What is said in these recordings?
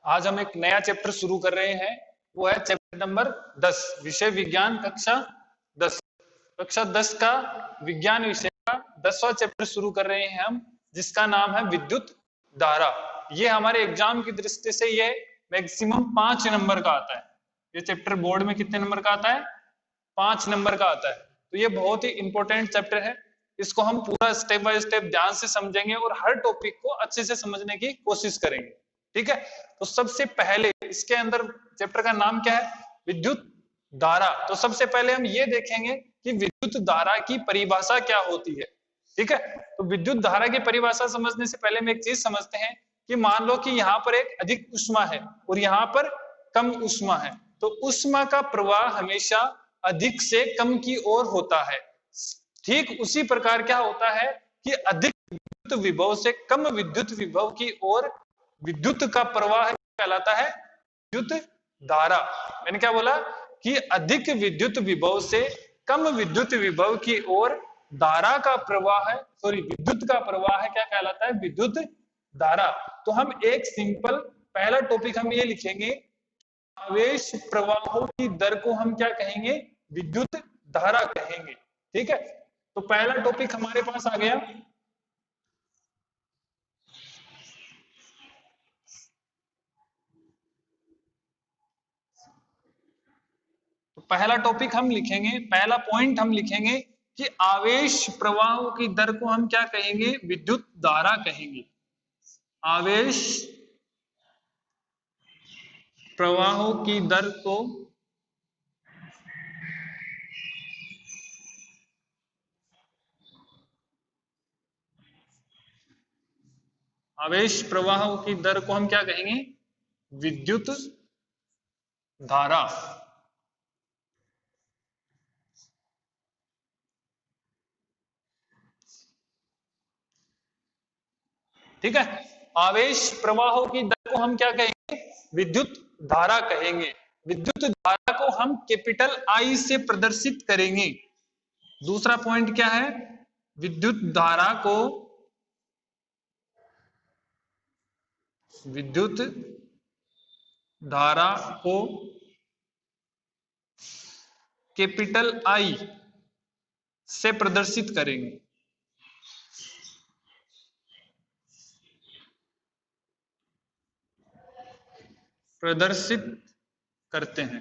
आज हम एक नया चैप्टर शुरू कर रहे हैं। वो है चैप्टर नंबर 10, विषय विज्ञान कक्षा 10। कक्षा 10 का विज्ञान विषय का 10वां चैप्टर शुरू कर रहे हैं हम, जिसका नाम है विद्युत धारा। ये हमारे एग्जाम की दृष्टि से ये मैक्सिमम 5 नंबर का आता है। ये चैप्टर बोर्ड में कितने नंबर का आता है? 5 नंबर का आता है। तो ये बहुत ही इंपॉर्टेंट चैप्टर है। इसको हम पूरा स्टेप बाय स्टेप ध्यान से समझेंगे और हर टॉपिक को अच्छे से समझने की कोशिश करेंगे। ठीक है, तो सबसे पहले इसके अंदर चैप्टर का नाम क्या है? विद्युत धारा। तो सबसे पहले हम ये देखेंगे कि विद्युत धारा की परिभाषा क्या होती है। ठीक है, तो विद्युत धारा की परिभाषा समझने से पहले हम एक चीज समझते हैं कि मान लो कि यहाँ पर एक अधिक उष्मा है और यहाँ पर कम उष्मा है, तो उष्मा का प्रवाह हमेशा अधिक से कम की ओर होता है। ठीक उसी प्रकार क्या होता है कि अधिक विद्युत विभव से कम विद्युत विभव की ओर विद्युत का प्रवाह कहलाता है विद्युत धारा। मैंने क्या बोला कि अधिक विद्युत विभव से कम विद्युत विभव की ओर धारा का प्रवाह है, सॉरी विद्युत का प्रवाह है, क्या कहलाता है? विद्युत धारा। तो हम एक सिंपल पहला टॉपिक हम ये लिखेंगे, आवेश प्रवाहों की दर को हम क्या कहेंगे? विद्युत धारा कहेंगे। ठीक है, तो पहला टॉपिक हमारे पास आ गया। तो पहला टॉपिक हम लिखेंगे, पहला पॉइंट हम लिखेंगे कि आवेश प्रवाहों की दर को हम क्या कहेंगे? विद्युत धारा कहेंगे। आवेश प्रवाहों की दर को आवेश प्रवाहों की दर को हम क्या कहेंगे? विद्युत धारा। ठीक है, आवेश प्रवाहों की दर को हम क्या कहेंगे? विद्युत धारा कहेंगे। विद्युत धारा को हम कैपिटल आई से प्रदर्शित करेंगे। दूसरा पॉइंट क्या है? विद्युत धारा को विद्युत धारा को कैपिटल आई से प्रदर्शित करेंगे। प्रदर्शित करते हैं।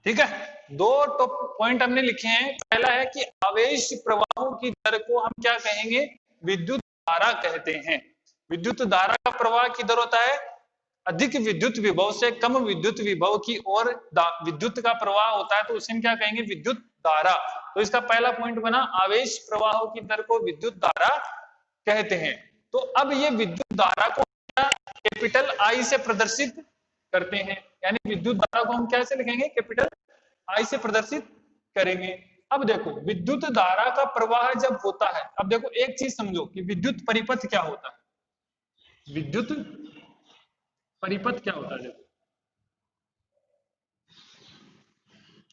ठीक है, दो पॉइंट हमने लिखे हैं। पहला है कि आवेश प्रवाहों की दर को हम क्या कहेंगे? विद्युत धारा कहते हैं। विद्युत धारा का प्रवाह किधर होता है? अधिक विद्युत विभव से कम विद्युत विभव की ओर विद्युत का प्रवाह होता है, तो उसे हम क्या कहेंगे? विद्युत धारा। तो इसका पहला पॉइंट बना, आवेश प्रवाहों की दर को विद्युत धारा कहते हैं। तो अब ये विद्युत धारा को कैपिटल आई से प्रदर्शित करते हैं, यानी विद्युत धारा को हम कैसे लिखेंगे? कैपिटल आई से प्रदर्शित करेंगे। अब देखो विद्युत धारा का प्रवाह जब होता है, अब देखो एक चीज समझो कि विद्युत परिपथ क्या होता है। विद्युत परिपथ क्या होता है देखो,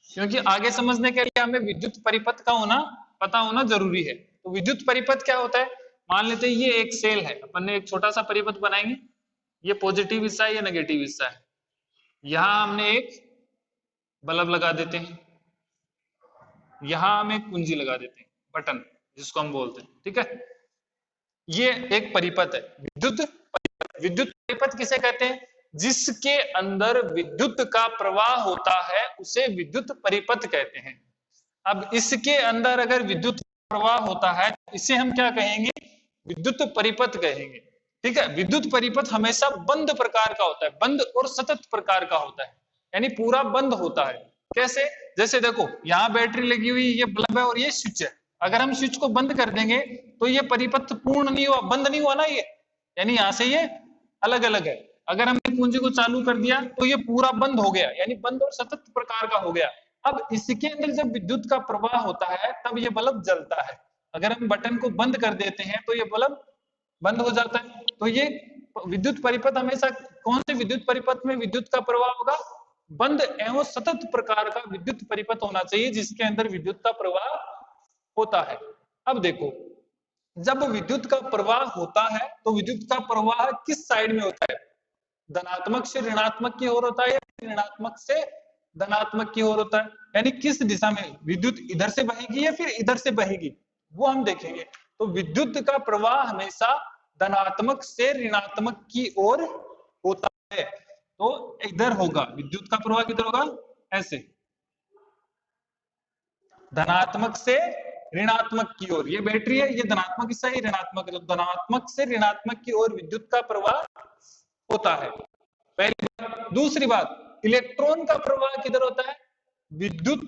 क्योंकि आगे समझने के लिए हमें विद्युत परिपथ का होना पता होना जरूरी है। तो विद्युत परिपथ क्या होता है? मान लेते हैं ये एक सेल है, अपन ने एक छोटा सा परिपथ बनाएंगे। ये पॉजिटिव हिस्सा है, ये नेगेटिव हिस्सा है। यहां हमने एक बल्ब लगा देते हैं, यहां हम एक कुंजी लगा देते हैं, बटन जिसको हम बोलते हैं। ठीक है, ये एक परिपथ है, विद्युत परिपथ। विद्युत परिपथ किसे कहते हैं? जिसके अंदर विद्युत का प्रवाह होता है उसे विद्युत परिपथ कहते हैं। अब इसके अंदर अगर विद्युत प्रवाह होता है तो इसे हम क्या कहेंगे? विद्युत परिपथ कहेंगे। ठीक है, विद्युत परिपथ हमेशा बंद प्रकार का होता है, बंद और सतत प्रकार का होता है, यानी पूरा बंद होता है। कैसे? जैसे देखो यहाँ बैटरी लगी हुई, ये बल्ब है और ये स्विच है। अगर हम स्विच को बंद कर देंगे तो ये परिपथ पूर्ण नहीं हुआ, बंद नहीं हुआ ना ये, यानी यहां से ये अलग अलग है। अगर हमने कुंजी को चालू कर दिया तो ये पूरा बंद हो गया, यानी बंद और सतत प्रकार का हो गया। अब इसके अंदर जब विद्युत का प्रवाह होता है तब ये बल्ब जलता है। अगर हम बटन को बंद कर देते हैं तो ये बल्ब बंद हो जाता है। तो ये विद्युत परिपथ हमेशा, कौन से विद्युत परिपथ में विद्युत का प्रवाह होगा? बंद एवं सतत प्रकार का विद्युत परिपथ होना चाहिए जिसके अंदर विद्युत का प्रवाह होता है। अब देखो जब विद्युत का प्रवाह होता है तो विद्युत का प्रवाह किस साइड में होता है? धनात्मक से ऋणात्मक की ओर होता है या ऋणात्मक से धनात्मक की ओर होता है? यानी किस दिशा में विद्युत इधर से बहेगी या फिर इधर से बहेगी, वो हम देखेंगे। तो विद्युत का प्रवाह हमेशा धनात्मक से ऋणात्मक की ओर होता है। तो इधर होगा विद्युत का प्रवाह, किधर होगा? ऐसे, धनात्मक से ऋणात्मक की ओर। ये बैटरी है, ये धनात्मक हिस्सा, ये ऋणात्मक है, तो धनात्मक से ऋणात्मक की ओर विद्युत का प्रवाह होता है, पहली बात। दूसरी बात, इलेक्ट्रॉन का प्रवाह किधर होता है? विद्युत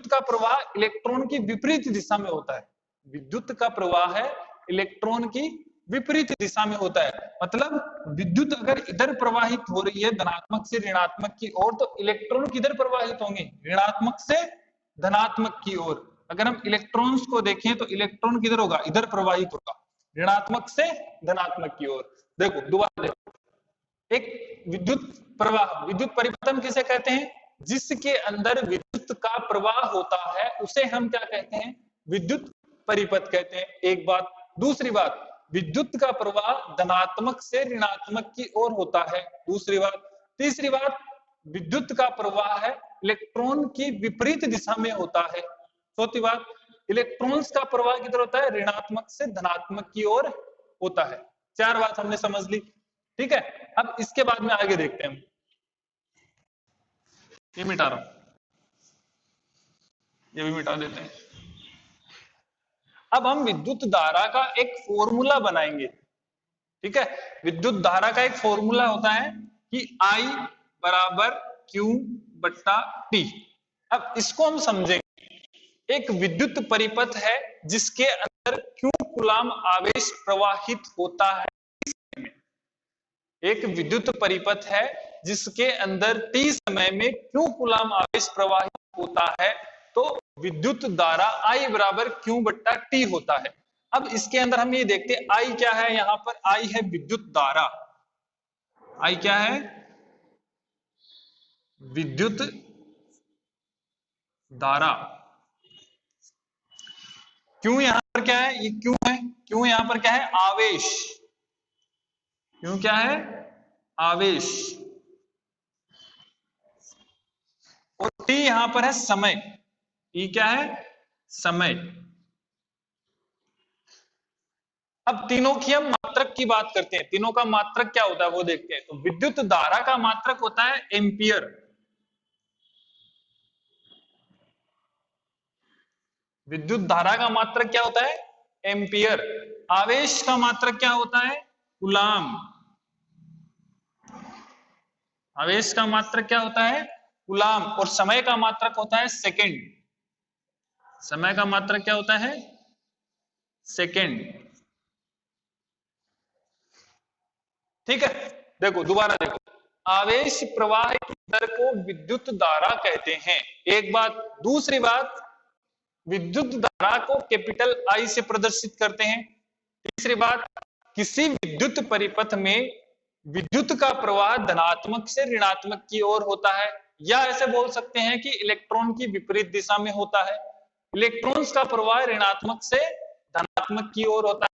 का प्रवाह इलेक्ट्रॉन की विपरीत दिशा में होता है। विद्युत का प्रवाह है इलेक्ट्रॉन की विपरीत दिशा में होता है। मतलब विद्युत अगर इधर प्रवाहित हो रही है धनात्मक से ऋणात्मक की ओर, तो इलेक्ट्रॉन किधर प्रवाहित होंगे? ऋणात्मक से धनात्मक की ओर। अगर हम इलेक्ट्रॉन्स को देखें तो इलेक्ट्रॉन किधर होगा? इधर प्रवाहित होगा, ऋणात्मक से धनात्मक की ओर। देखो दोबारा देखो, एक विद्युत प्रवाह, विद्युत परिवर्तन किसे कहते हैं? जिसके अंदर विद्युत का प्रवाह होता है उसे हम क्या कहते हैं? विद्युत परिपथ कहते हैं, एक बात। दूसरी बात, विद्युत का प्रवाह धनात्मक से ऋणात्मक की ओर होता है, दूसरी बात। तीसरी बात, विद्युत का प्रवाह है इलेक्ट्रॉन की विपरीत दिशा में होता है। चौथी बात, इलेक्ट्रॉन्स का प्रवाह किधर होता है? ऋणात्मक से धनात्मक की ओर होता है। चार बात हमने समझ ली, ठीक है। अब इसके बाद में आगे देखते हैं। ये मिटा रहा हूं, ये भी मिटा देते हैं। अब हम विद्युत धारा का एक फॉर्मूला बनाएंगे, ठीक है। विद्युत धारा का एक फॉर्मूला होता है कि I बराबर Q बट्टा T। अब इसको हम समझेंगे। एक विद्युत परिपथ है जिसके अंदर Q कूलाम आवेश प्रवाहित होता है। एक विद्युत परिपथ है जिसके अंदर t समय में Q कूलाम आवेश प्रवाहित होता है, तो विद्युत धारा I बराबर Q बट्टा T होता है। अब इसके अंदर हम ये देखते हैं I क्या है? यहां पर I है विद्युत धारा। I क्या है? विद्युत धारा। Q यहां पर क्या है? ये Q है। Q यहां पर क्या है? आवेश। Q क्या है? आवेश। और T यहां पर है समय। T क्या है? समय। अब तीनों की हम मात्रक की बात करते हैं। तीनों का मात्रक क्या होता है वो देखते हैं। तो विद्युत धारा का मात्रक होता है एम्पियर। विद्युत धारा का मात्रक क्या होता है? एम्पियर। आवेश का मात्रक क्या होता है? कूलाम। आवेश का मात्रक क्या होता है? कूलाम। और समय का मात्रक होता है सेकंड। समय का मात्रक क्या होता है? सेकंड। ठीक है, देखो दोबारा देखो, आवेश प्रवाह की दर को विद्युत धारा कहते हैं, एक बात। दूसरी बात, विद्युत धारा को कैपिटल आई से प्रदर्शित करते हैं। तीसरी बात, किसी विद्युत परिपथ में विद्युत का प्रवाह धनात्मक से ऋणात्मक की ओर होता है, या ऐसे बोल सकते हैं कि इलेक्ट्रॉन की विपरीत दिशा में होता है। इलेक्ट्रॉन्स का प्रवाह ऋणात्मक से धनात्मक की ओर होता है।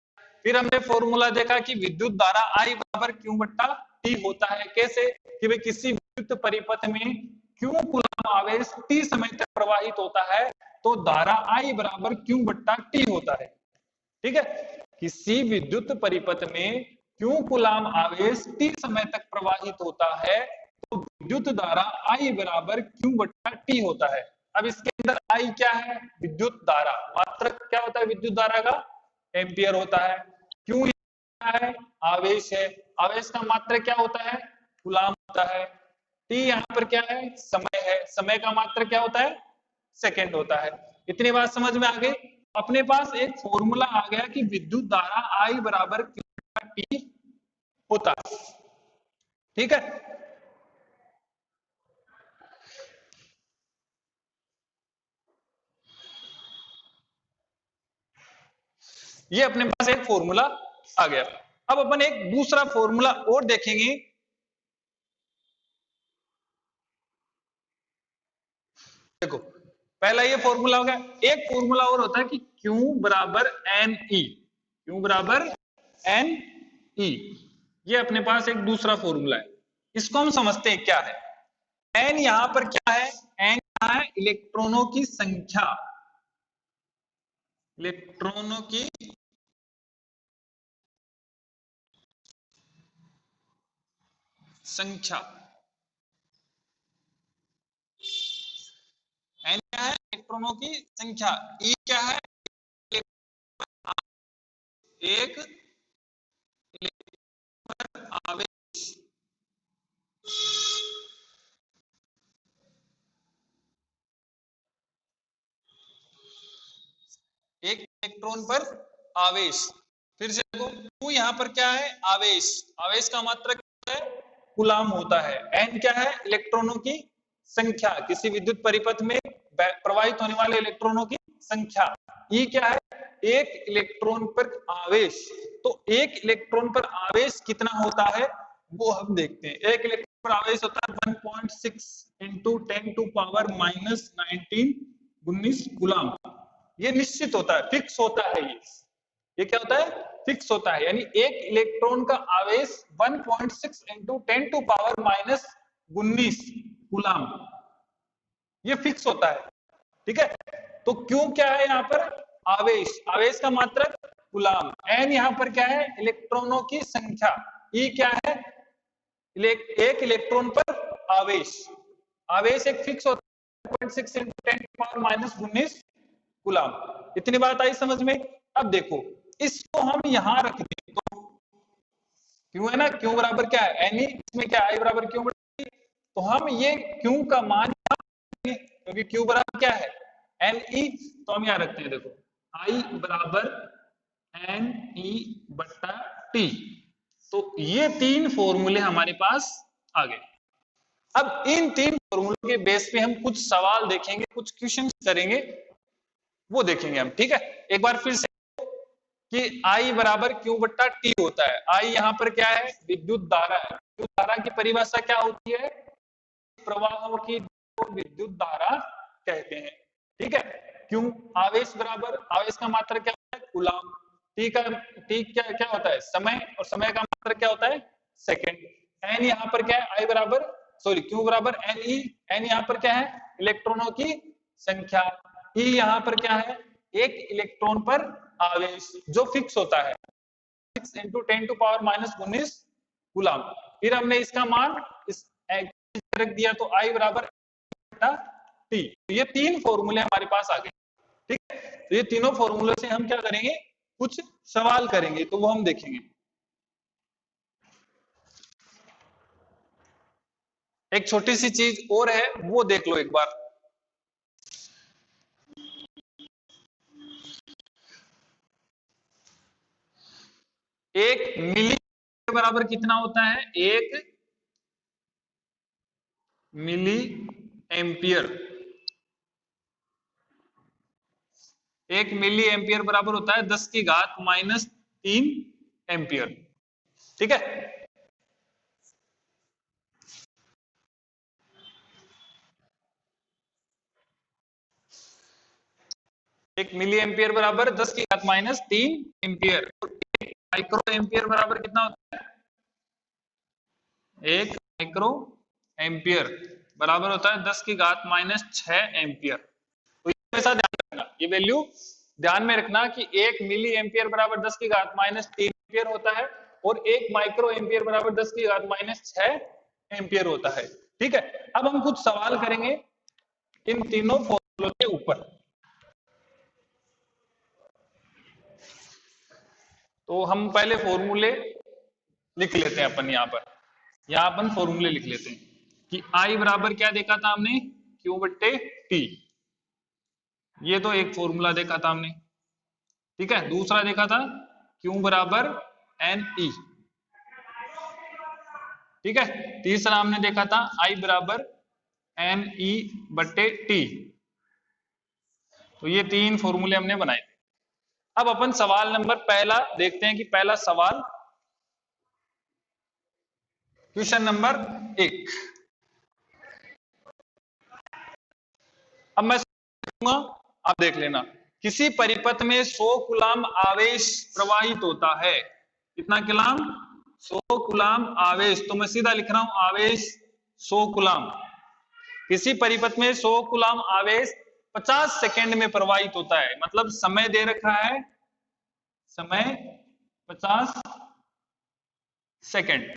फिर हमने फॉर्मूला देखा कि विद्युत धारा I बराबर Q बट्टा T होता है। कैसे? कि भाई किसी विद्युत परिपथ में Q कूलाम आवेश T समय तक प्रवाहित होता है, तो धारा I बराबर Q बट्टा T होता है। ठीक है, किसी विद्युत परिपथ में Q कूलाम आवेश T समय तक प्रवाहित होता है, तो विद्युत धारा I बराबर Q बट्टा T होता है। अब इसके अंदर I क्या है? विद्युत धारा। मात्रक क्या होता है विद्युत धारा का? एम्पियर होता है। Q क्या है? आवेश है। आवेश का मात्रक क्या होता है? कूलाम होता है। T यहाँ पर क्या है? समय है। समय का मात्रक क्या होता है? सेकंड होता है। इतनी बात समझ में आ गई? अपने पास एक फॉर्मूला आ गया कि विद्युत धारा I बराबर Q T होता है। ठीक है, ये अपने पास एक फॉर्मूला आ गया। अब अपन एक दूसरा फॉर्मूला और देखेंगे। देखो, पहला ये फॉर्मूला हो गया। एक फॉर्मूला और होता है कि Q बराबर NE, Q बराबर NE। ये अपने पास एक दूसरा फॉर्मूला है, इसको हम समझते हैं क्या है। N यहां पर क्या है, N यहाँ है इलेक्ट्रॉनों की संख्या, इलेक्ट्रॉनों की संख्या। N क्या है, इलेक्ट्रॉनों की संख्या। E क्या है, एक आवेश। एक इलेक्ट्रॉन पर आवेश। फिर से देखो, Q यहाँ पर क्या है, आवेश। आवेश का मात्रक क्या है, कूलाम होता है। N क्या है, इलेक्ट्रॉनों की संख्या, किसी विद्युत परिपथ में प्रवाहित होने वाले इलेक्ट्रॉनों की संख्या। E क्या है, एक इलेक्ट्रॉन पर आवेश। तो एक इलेक्ट्रॉन पर आवेश कितना होता है वो हम देखते हैं। एक इलेक्ट्रॉन पर आवेश होता है 1.6 इंटू 10⁻⁻19 कूलाम। ये निश्चित होता है, फिक्स होता है। ये क्या होता है, फिक्स होता है। यानी एक इलेक्ट्रॉन का आवेश 1.6 इंटू 10⁻⁻19 कूलाम, ये फिक्स होता है। ठीक है, तो क्यों क्या है यहाँ पर, आवेश। आवेश का मात्रक कूलाम। एन यहाँ पर क्या है, इलेक्ट्रॉनों की संख्या। ई क्या है, एक इलेक्ट्रॉन पर आवेश। आवेश एक फिक्स होता है 1.6 इंटू 10⁻⁻19 कूलाम। इतनी बात आई समझ में। अब देखो, इसको हम यहां रख दें तो क्यों है ना, क्यों बराबर क्या है, एन ई, इसमें क्या आई बराबर क्यों, तो हम ये क्यों का मान, क्योंकि क्यू बराबर क्या है, एन ई, तो हम यहां रखते हैं। देखो, आई बराबर एन ई बट्टा टी। तो ये तीन फॉर्मूले हमारे पास आ गए। अब इन तीन फॉर्मूलों के बेस पे हम कुछ सवाल देखेंगे, कुछ क्वेश्चन करेंगे, वो देखेंगे हम। ठीक है, एक बार फिर से कि आई बराबर क्यू बट्टा टी होता है। आई यहां पर क्या है, विद्युत धारा है। विद्युत धारा की परिभाषा क्या होती है, प्रवाहों की विद्युत धारा कहते हैं। ठीक है, क्यों, आवेश बराबर, आवेश का मात्रक क्या होता है, कूलाम। टी का, टी क्या क्या होता है, समय, और समय का मात्रक क्या होता है, सेकंड। एन यहाँ पर क्या है, आई बराबर, सॉरी क्यू बराबर एन ई। एन यहाँ पर क्या है, इलेक्ट्रॉनों की संख्या। ई यहाँ पर क्या है, एक इलेक्ट्रॉन पर आवेश जो फिक्स होता है 6 इंटू 10⁻⁻19 कूलाम। फिर हमने इसका मान इस रख दिया, तो आई बराबर टी। ये तीन फॉर्मूले हमारे पास आ गए। ठीक है, तो ये तीनों फॉर्मूले से हम क्या करेंगे, कुछ सवाल करेंगे, तो वो हम देखेंगे। एक छोटी सी चीज और है, वो देख लो एक बार। एक मिली बराबर कितना होता है, एक मिली एम्पियर। एक मिली एम्पियर बराबर होता है 10⁻³ एम्पियर। ठीक है, एक मिली एम्पियर बराबर 10⁻³ एम्पियर। माइक्रो एम्पियर बराबर कितना होता है, एक माइक्रो एम्पियर बराबर होता है 10⁻⁻6 एम्पियर। तो ये हमेशा ध्यान रखना, ये वैल्यू ध्यान में रखना कि एक मिली एम्पियर बराबर 10⁻³ एम्पियर होता है, और एक माइक्रो एम्पियर बराबर 10⁻6 एम्पियर होता है। ठीक है, अब हम कुछ सवाल करेंगे इन तीनों फॉर्मूलों के ऊपर। तो हम पहले फॉर्मूले लिख लेते हैं अपन यहां पर। यहां अपन फॉर्मूले लिख लेते हैं कि आई बराबर क्या देखा था हमने, क्यू बट्टे टी। ये तो एक फॉर्मूला देखा था हमने। ठीक है, दूसरा देखा था क्यू बराबर एन ई। ठीक है, तीसरा हमने देखा था आई बराबर एन ई बट्टे टी। तो ये तीन फॉर्मूले हमने बनाए थे। अब अपन सवाल नंबर पहला देखते हैं कि पहला सवाल, क्वेश्चन नंबर 1। अब मैं आप देख लेना किसी परिपथ में 100 कूलाम आवेश प्रवाहित होता है। कितना कूलाम? 100 कूलाम आवेश। तो मैं सीधा लिख रहा हूं आवेश 100 कूलाम। किसी परिपथ में 100 कूलाम आवेश 50 सेकेंड में प्रवाहित होता है। मतलब समय दे रखा है, समय 50 सेकेंड।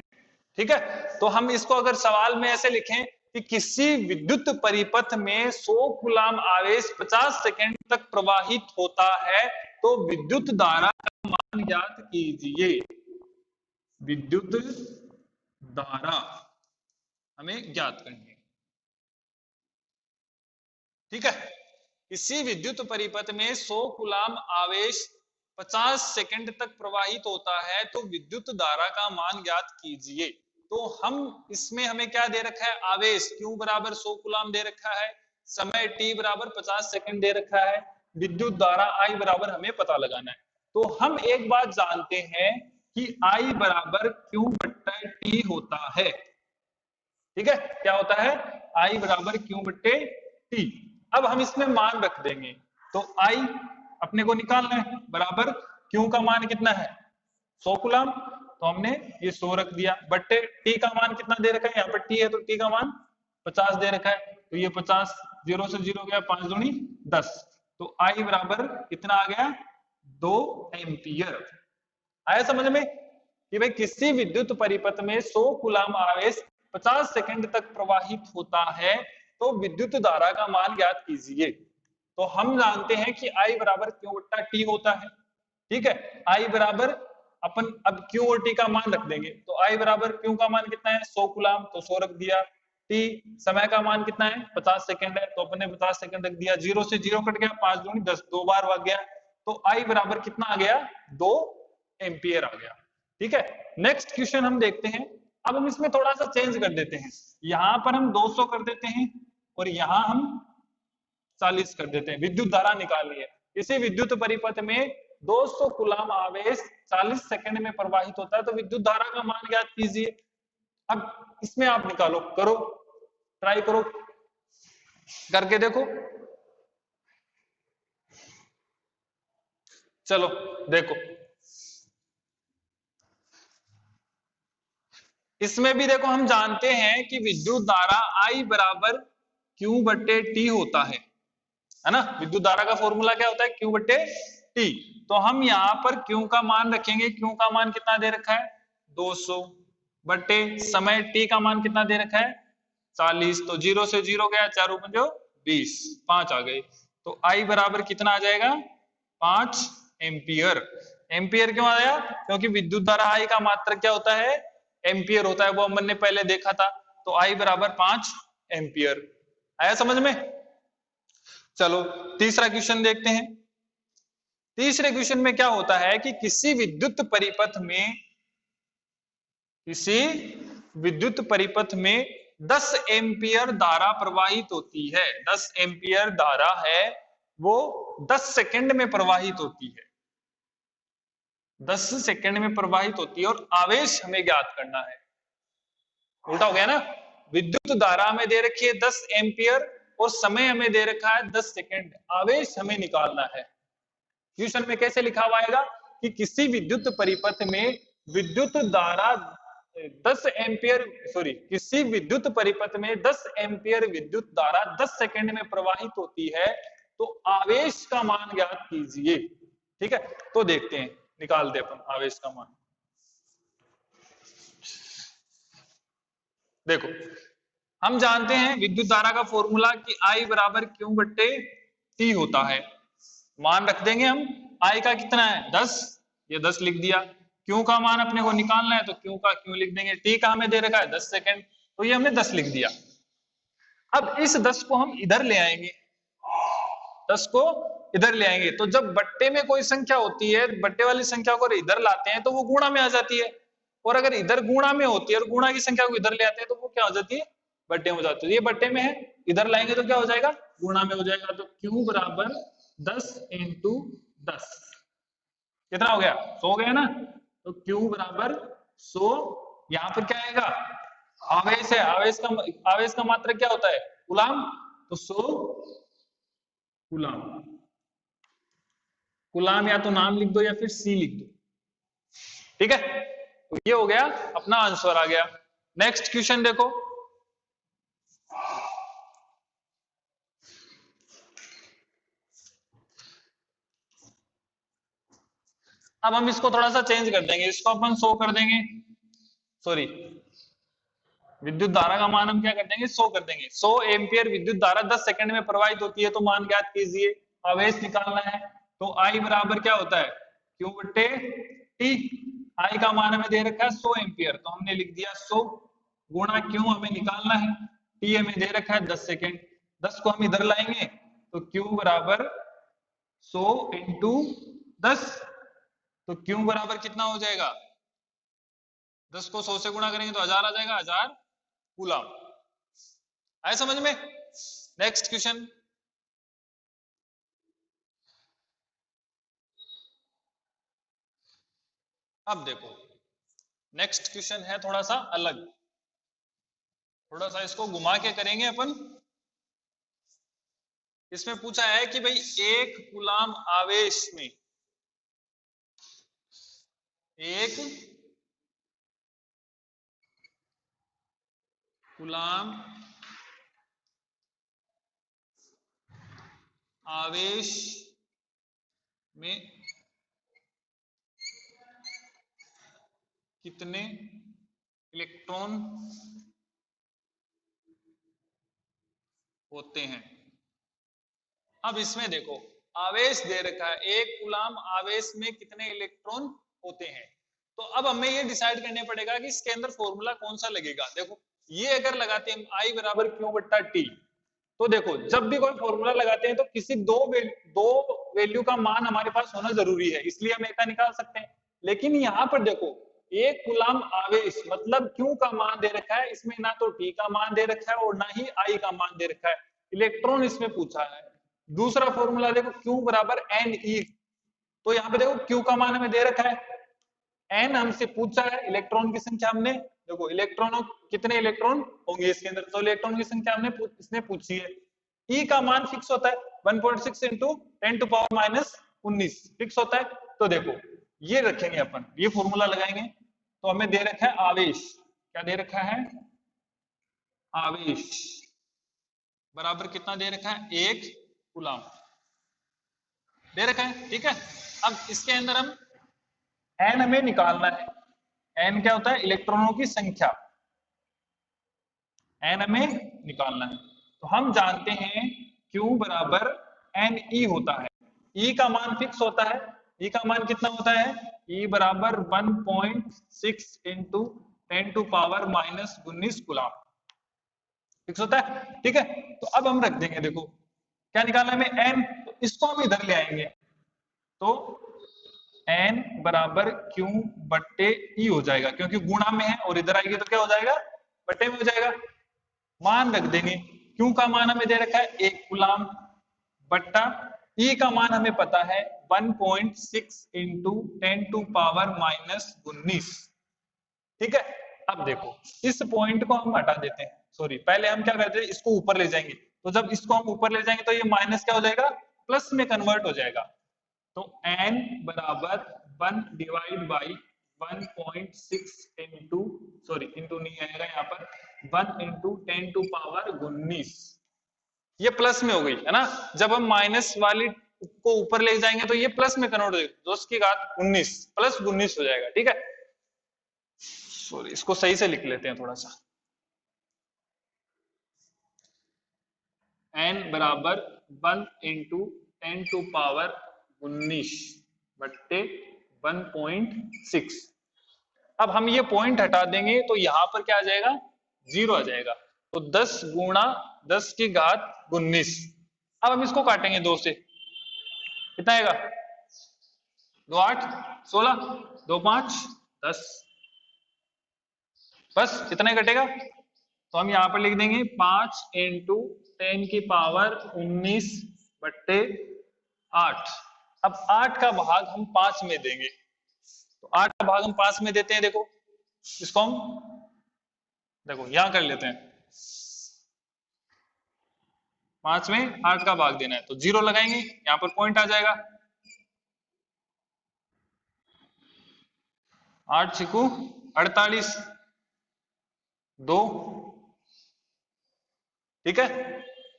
ठीक है, तो हम इसको अगर सवाल में ऐसे लिखें कि किसी विद्युत परिपथ में 100 कूलाम आवेश 50 सेकेंड तक प्रवाहित होता है तो विद्युत धारा का मान ज्ञात कीजिए। विद्युत धारा हमें ज्ञात करनी है। ठीक है, किसी विद्युत परिपथ में 100 कूलाम आवेश 50 सेकंड तक प्रवाहित होता है तो विद्युत धारा का मान ज्ञात कीजिए। तो हम इसमें हमें क्या दे रखा है? आवेश Q बराबर 100 कूलाम दे रखा है, समय T बराबर 50 सेकंड दे रखा है, विद्युत धारा I बराबर हमें पता लगाना है। तो हम एक बात जानते हैं कि I बराबर Q बट्टा T होता है। ठीक है, क्या होता है? I बराबर Q बट्टे T। अब हम इसमें मान रख देंगे। तो I अपने को निकालना है, बराबर Q का मान कितना है? 100 कूलाम। तो हमने ये 100 रख दिया, बट्टे T का मान कितना दे रखा है? यहाँ पर T है तो T का मान 50 दे रखा है। तो ये 50 0 से 0 गया, 5 दूनी 10। तो I बराबर कितना आ गया? 2 एम्पियर। आया समझ में कि भाई किसी विद्युत परिपथ में 100 कूलाम आवेश 50 सेकंड तक प्रवाहित होता है तो विद्युत धारा का मान ज्ञात कीजिए। तो हम जानते हैं कि I बराबर Q बट्टा T होता है। ठीक है, I बराबर अपन अब Q और T का मान रख देंगे। तो I बराबर Q का मान कितना है? 100 कूलाम, तो 100 रख दिया। T समय का मान कितना है? 50 सेकंड है, तो अपने 50 सेकंड रख दिया। 0 से 0 कट गया, 5 दूनी 10, 2 बार भाग गया। तो I बराबर कितना आ गया? 2 एम्पियर आ गया। ठीक है, नेक्स्ट क्वेश्चन हम देखते हैं। अब हम इसमें थोड़ा सा चेंज कर देते हैं, यहां पर हम 200 कर देते हैं और यहां हम 40 कर देते हैं। विद्युत धारा निकालनी है। किसी विद्युत परिपथ में 200 कूलाम आवेश 40 सेकंड में प्रवाहित होता है तो विद्युत धारा का मान ज्ञात कीजिए। अब इसमें आप निकालो, करो, ट्राई करो, करके देखो। चलो देखो, इसमें भी देखो हम जानते हैं कि विद्युत धारा I बराबर Q बट्टे T होता है ना। विद्युत धारा का फॉर्मूला क्या होता है? Q बट्टे T। तो हम यहाँ पर Q का मान रखेंगे। Q का मान कितना दे रखा है? 200 बट्टे समय T का मान कितना दे रखा है? 40। तो 0 से 0 गया, 4 पंजो 20, 5 आ गए। तो I बराबर कितना आ जाएगा? 5 एम्पियर। एम्पियर क्यों आया? क्योंकि विद्युत धारा I का मात्रक क्या होता है? एम्पियर होता है, वो हमने ने पहले देखा था। तो I बराबर 5 एम्पियर। आया समझ में? चलो तीसरा क्वेश्चन देखते हैं। तीसरे क्वेश्चन में क्या होता है कि किसी विद्युत परिपथ में 10 एम्पियर धारा प्रवाहित होती है। 10 एम्पियर धारा है वो 10 सेकंड में प्रवाहित होती है। 10 सेकंड में प्रवाहित होती है और आवेश हमें ज्ञात करना है। उल्टा हो गया ना, विद्युत धारा हमें दे रखी है 10 एम्पियर और समय हमें दे रखा है 10 सेकंड। आवेश हमें निकालना है। क्वेश्चन में कैसे लिखा हुआ आएगा कि किसी विद्युत परिपथ में विद्युत धारा 10 एम्पियर किसी विद्युत परिपथ में 10 एम्पियर विद्युत धारा 10 सेकंड में प्रवाहित होती है तो आवेश का मान ज्ञात कीजिए। ठीक है, तो देखते हैं, निकालते अपन आवेश का मान। देखो हम जानते हैं विद्युत धारा का फॉर्मूला कि I बराबर Q बट्टे T होता है। मान रख देंगे हम। I का कितना है? 10, ये 10 लिख दिया। Q का मान अपने को निकालना है तो Q का Q लिख देंगे। T का हमें दे रखा है 10 सेकंड, तो ये हमने 10 लिख दिया। अब इस 10 को हम इधर ले आएंगे, 10 को इधर ले आएंगे तो जब बट्टे में कोई संख्या होती है, बट्टे वाली संख्या को इधर लाते हैं तो वो गुणा में आ जाती है। और अगर इधर गुणा में होती है और गुणा की संख्या को इधर ले आते हैं तो वो क्या हो जाती है? बट्टे में हो जाती है। ये बट्टे में है, इधर लाएंगे तो क्या हो जाएगा? गुणा में हो जाएगा। तो Q बराबर 10 इंटू 10 कितना हो गया? 100 गया ना। तो Q बराबर 100। यहां पर क्या आएगा? आवेश है। आवेश का मात्रक क्या होता है? कूलाम। तो 100 कूलाम। गुलाम या तो नाम लिख दो या फिर सी लिख दो। ठीक है, तो ये हो गया अपना आंसर आ गया। नेक्स्ट क्वेश्चन देखो, अब हम इसको थोड़ा सा चेंज कर देंगे, इसको अपन 100 कर देंगे, सॉरी विद्युत धारा का मान हम क्या कर देंगे 100 कर देंगे। 100 एम्पियर विद्युत धारा 10 सेकंड में प्रवाहित होती है, तो मान ज्ञात कीजिए, आवेश निकालना है। तो आई बराबर क्या होता है क्यू बटे टी। आई का मान हमें दे रखा है 100 एम्पियर, तो हमने लिख दिया 100 गुणा क्यू हमें निकालना है, टी हमें दे रखा है 10 सेकेंड। 10 को हम इधर लाएंगे तो क्यू बराबर 100 इंटू 10, तो क्यू बराबर कितना हो जाएगा, 10 को 100 से गुणा करेंगे तो 1000 आ जाएगा, 1000 कूलम। आए समझ में? नेक्स्ट क्वेश्चन, अब देखो नेक्स्ट क्वेश्चन है थोड़ा सा अलग, थोड़ा सा इसको घुमा के करेंगे अपन। इसमें पूछा है कि भाई एक कूलम आवेश में, एक कूलम आवेश में कितने इलेक्ट्रॉन होते हैं। अब इसमें देखो आवेश दे रखा है, एक कूलम आवेश में कितने इलेक्ट्रॉन होते हैं, तो अब हमें ये डिसाइड करने पड़ेगा कि इसके अंदर फॉर्मूला कौन सा लगेगा। देखो ये अगर लगाते हैं आई बराबर क्यू बट्टा टी, तो देखो जब भी कोई फॉर्मूला लगाते हैं तो किसी दो वैल्यू का मान हमारे पास होना जरूरी है, इसलिए हम एक का निकाल सकते हैं। लेकिन यहाँ पर देखो एक कूलम आवेश मतलब क्यू का मान दे रखा है, इसमें ना तो टी का मान दे रखा है और ना ही आई का मान दे रखा है, इलेक्ट्रॉन इसमें पूछा है। दूसरा फॉर्मूला देखो क्यू बराबर एन ई, तो यहाँ पे देखो क्यू का मान हमें दे रखा है, एन हमसे पूछा है, इलेक्ट्रॉन की संख्या हमने देखो इलेक्ट्रॉनों कितने इलेक्ट्रॉन होंगे इसके अंदर, तो इलेक्ट्रॉन की संख्या हमने इसने पूछी है। ई का मान फिक्स होता है 1.6 into 10 to power minus 19 fix होता है। तो देखो ये रखेंगे अपन, ये फॉर्मूला लगाएंगे, तो हमें दे रखा है आवेश, क्या दे रखा है आवेश बराबर कितना दे रखा है, एक कूलम दे रखा है। ठीक है, अब इसके अंदर हम एन हमें निकालना है, एन क्या होता है इलेक्ट्रॉनों की संख्या, एन हमें निकालना है। तो हम जानते हैं Q बराबर एन ई होता है, ई का मान फिक्स होता है, ई का मान कितना होता है, ई बराबर 1.6 into 10 to power minus 19 coulomb fix होता है। ठीक है, तो अब हम रख देंगे, देखो क्या निकालना है हमें एन, तो इसको हम इधर ले आएंगे, तो एन बराबर क्यू बट्टे ई हो जाएगा, क्योंकि गुणा में है और इधर आएगी तो क्या हो जाएगा बट्टे में हो जाएगा। मान रख देंगे, क्यू का मान हमें दे रखा है एक कूलम बट्टा ई का मान हमें पता है 1.6 इंटू 10 टू पावर माइनस 19। ठीक है, अब देखो इस पॉइंट को हम हटा देते हैं, सॉरी पहले हम क्या करते हैं इसको ऊपर ले जाएंगे, तो जब इसको हम ऊपर ले जाएंगे तो ये माइनस क्या हो जाएगा प्लस में कन्वर्ट हो जाएगा। तो n बराबर 1 divide by 1.6 into, sorry into नहीं आएगा यहाँ पर, 1 इंटू 10 टू पावर 19, ये प्लस में हो गई है ना। जब हम माइनस वाली को ऊपर ले जाएंगे तो ये प्लस में कन्वर्ट हो जाएगा, 10 की घात 19 प्लस 19 हो जाएगा। ठीक है, सॉरी इसको सही से लिख लेते हैं थोड़ा सा, n बराबर 1 इंटू 10 टू पावर 19 बट्टे 1.6। अब हम ये पॉइंट हटा देंगे तो यहां पर क्या आ जाएगा 0 आ जाएगा, तो 10 गुणा 10 की घात 19। अब हम इसको काटेंगे 2 से, कितना आएगा 2 8 16 2 5 10, बस इतना ही कटेगा। तो हम यहाँ पर लिख देंगे 5 इंटू 10 की पावर 19 बट्टे 8। अब 8 का भाग हम 5 में देंगे, तो 8 का भाग हम 5 में देते हैं, देखो इसको हम देखो यहां कर लेते हैं, 5 में 8 का भाग देना है तो 0 लगाएंगे, यहां पर पॉइंट आ जाएगा। 8 छिकू 48, 2। ठीक है,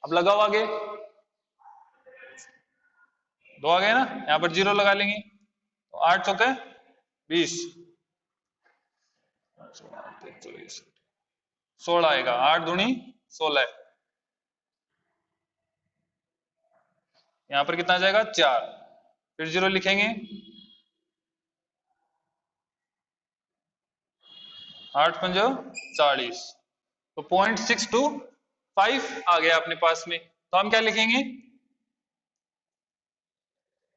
अब लगाओ आगे, 2 आ गए ना, यहाँ पर 0 लगा लेंगे तो 8 चौके 20, 16 आएगा, 8 दूनी 16। यहाँ पर कितना आ जाएगा 4, फिर 0 लिखेंगे, 8 पंजो 40, तो 0.625 आ गया अपने पास में। तो हम क्या लिखेंगे,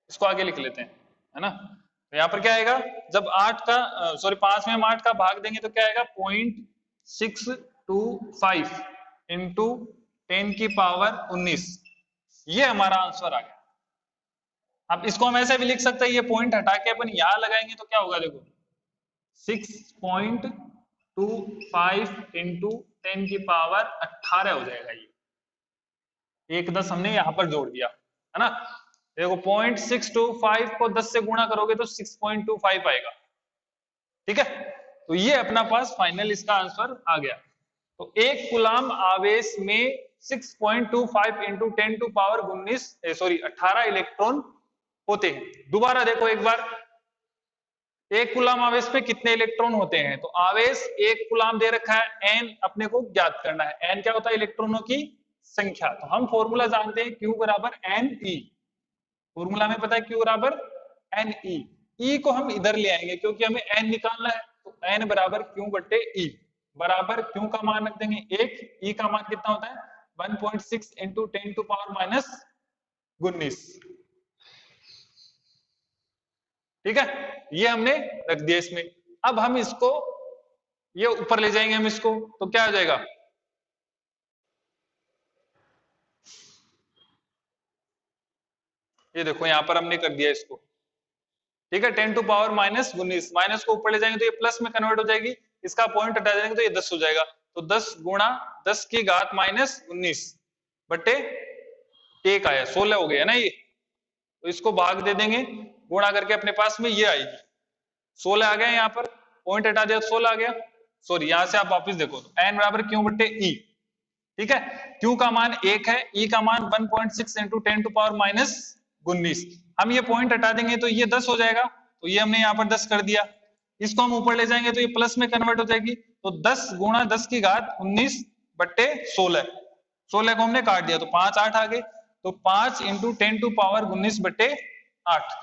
इसको आगे लिख लेते हैं, है ना। तो यहाँ पर क्या आएगा, जब 8 का सॉरी 5 में हम 8 का भाग देंगे तो क्या आएगा 0.625 इंटू 10 की पावर 19, ये हमारा आंसर आ गया। अब इसको हम ऐसे भी लिख सकते हैं, ये पॉइंट हटा के अपन यहां लगाएंगे तो क्या होगा, देखो 6.25 इंटू 10 की पावर 18 हो जाएगा। ये एक 10 हमने यहां पर जोड़ दिया, है ना। देखो 0.625 को 10 से गुणा करोगे तो 6.25 आएगा। ठीक है, तो ये अपना पास फाइनल इसका आंसर आ गया। तो 1 कूलाम आवेश में 6.25 इंटू 10 टू पावर 18 इलेक्ट्रॉन होते हैं। दोबारा देखो एक बार, 1 कूलाम आवेश पे कितने इलेक्ट्रॉन होते हैं, तो आवेश 1 कूलाम दे रखा है, n अपने को ज्ञात करना है। n क्या होता है, इलेक्ट्रॉनों की संख्या। तो हम फॉर्मूला जानते हैं, Q बराबर Ne। फॉर्मूला में पता है Q बराबर Ne। E को हम इधर ले आएंगे क्योंकि हमें n निकालना है, तो n बराबर Q बटे E बराबर Q का मान रख देंगे 1, E का मान कितना होता है 1.6 इंटू 10 टू पावर माइनस 19। ठीक है, ये हमने रख दिया इसमें। अब हम इसको ये ऊपर ले जाएंगे हम इसको, तो क्या आ जाएगा, ये देखो यहां पर हमने कर दिया इसको। ठीक है, 10 टू पावर माइनस 19, माइनस को ऊपर ले जाएंगे तो ये प्लस में कन्वर्ट हो जाएगी, इसका पॉइंट हटा देंगे तो ये 10 हो जाएगा। तो 10 गुणा 10 की घात माइनस 19 बटे 1 आया, 16 हो गया ना ये। तो इसको भाग दे देंगे, गुणा करके अपने पास में ये आएगी, 16 आ गया, यहाँ पर पॉइंट हटा दिया 16 आ गया। सॉरी, यहां से आप वापिस देखो तो n बराबर Q बटे E। ठीक है, Q का मान 1 है, E का मान 1.6 इंटू 10 टू पावर माइनस 19। हम ये पॉइंट हटा देंगे तो ये 10 हो जाएगा, तो ये हमने यहाँ पर 10 कर दिया। इसको हम ऊपर ले जाएंगे तो ये प्लस में कन्वर्ट हो जाएगी, तो 10 गुणा 10 की घात 19 बट्टे 16, 16 को हमने काट दिया तो 5 8 आ गए, तो 5 इंटू 10 टू पावर 19 बट्टे 8,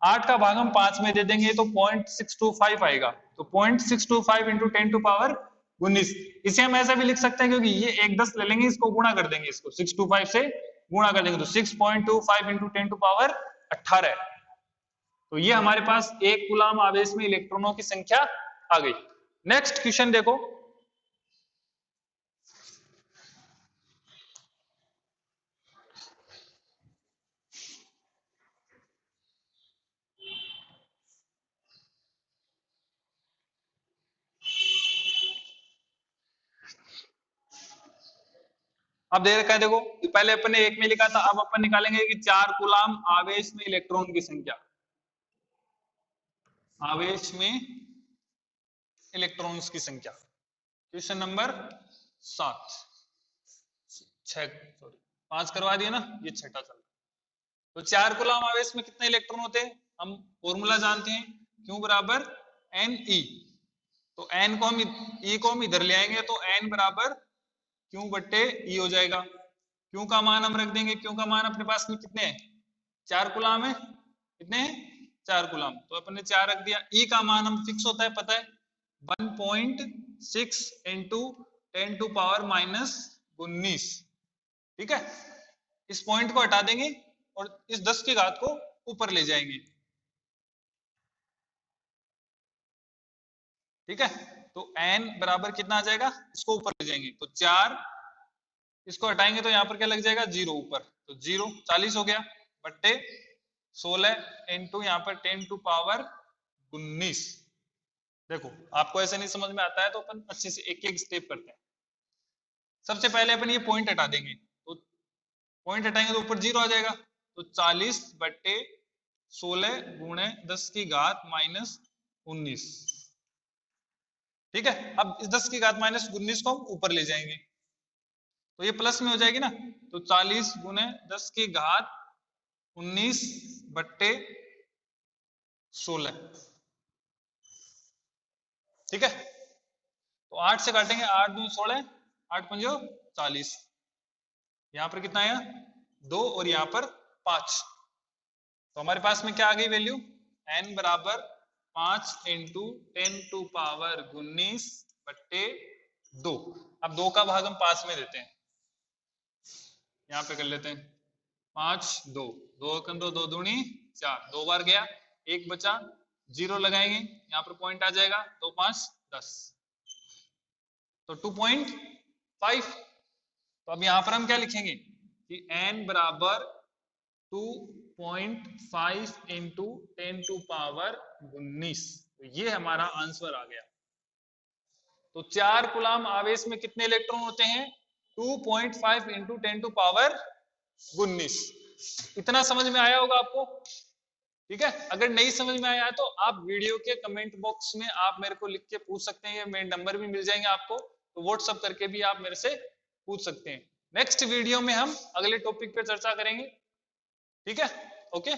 8 का भाग हम 5 में दे देंगे तो 0.625 आएगा, तो 0.625 इंटू 10 टू पावर 19। इसे हम ऐसा भी लिख सकते हैं क्योंकि ये एक 10 ले लेंगे, इसको गुणा कर देंगे, इसको 625 से गुणा कर देंगे तो 6.25 इंटू 10 टू पावर 18। तो ये हमारे पास 1 कूलाम आवेश में इलेक्ट्रॉनों की संख्या आ गई। नेक्स्ट क्वेश्चन देखो, अब दे रखा है, देखो पहले अपन ने 1 में लिखा था, अब अपन निकालेंगे कि 4 कूलाम आवेश में इलेक्ट्रॉन की संख्या, आवेश में इलेक्ट्रॉन्स की संख्या। क्वेश्चन नंबर 7, 5 करवा दिया ना, ये छठा चल रहा है। तो 4 कूलाम आवेश में कितने इलेक्ट्रॉन होते हैं, हम फॉर्मूला जानते हैं, Q बराबर Ne। तो n को हम E को हम इधर ले आएंगे तो n बराबर Q बट्टे E हो जाएगा। Q का मान हम रख देंगे, Q का मान अपने पास में कितने हैं, 4 कूलाम है, कितने हैं 4 कूलाम, तो अपन ने 4 रख दिया। E का मान हम फिक्स होता है, पता है 1.6 इंटू 10 टू पावर माइनस 19। ठीक है, इस पॉइंट को हटा देंगे और इस 10 की घात को ऊपर ले जाएंगे। ठीक है, तो n बराबर कितना आ जाएगा, इसको ऊपर ले जाएंगे तो 4, इसको हटाएंगे तो यहाँ पर क्या लग जाएगा 0 ऊपर, तो 0 40 हो गया बट्टे 16 इंटू यहाँ पर 10 टू पावर 19। देखो आपको ऐसे नहीं समझ में आता है तो अपन अच्छे से एक एक स्टेप करते हैं। सबसे पहले अपन ये पॉइंट हटा देंगे, तो पॉइंट हटाएंगे तो ऊपर 0 आ जाएगा, तो 40 बट्टे 16 गुणे 10 की घात माइनस 19। ठीक है, अब इस 10 की घात माइनस 19 को हम ऊपर ले जाएंगे तो ये प्लस में हो जाएगी ना, तो 40 गुने 10 की घात 19 बट्टे 16। ठीक है, तो 8 से काटेंगे, 8 दूनी 16, 8 पंजो 40, यहां पर कितना आया 2 और यहां पर 5। तो हमारे पास में क्या आ गई वैल्यू, n बराबर 5 इंटू 10 टू पावर 19 बट्टे 2। अब 2 का भाग हम पास में देते हैं, यहां पे कर लेते हैं 5 2 2 दो 2 दूनी 4, 2 बार गया, 1 बचा, 0 लगाएंगे, यहां पर पॉइंट आ जाएगा, 2 5 10, तो 2.5। तो अब यहां पर हम क्या लिखेंगे कि n बराबर 2.5 इंटू 10 टू पावर 19, तो ये हमारा आंसर आ गया। तो 4 कूलाम आवेश में कितने इलेक्ट्रॉन होते हैं, 2.5 इंटू 10 टू पावर 19। इतना समझ में आया होगा आपको, ठीक है। अगर नहीं समझ में आया है तो आप वीडियो के कमेंट बॉक्स में आप मेरे को लिख के पूछ सकते हैं, मेरे नंबर भी मिल जाएंगे आपको, तो व्हाट्सएप करके भी आप मेरे से पूछ सकते हैं। नेक्स्ट वीडियो में हम अगले टॉपिक पे चर्चा करेंगे, ठीक है, ओके।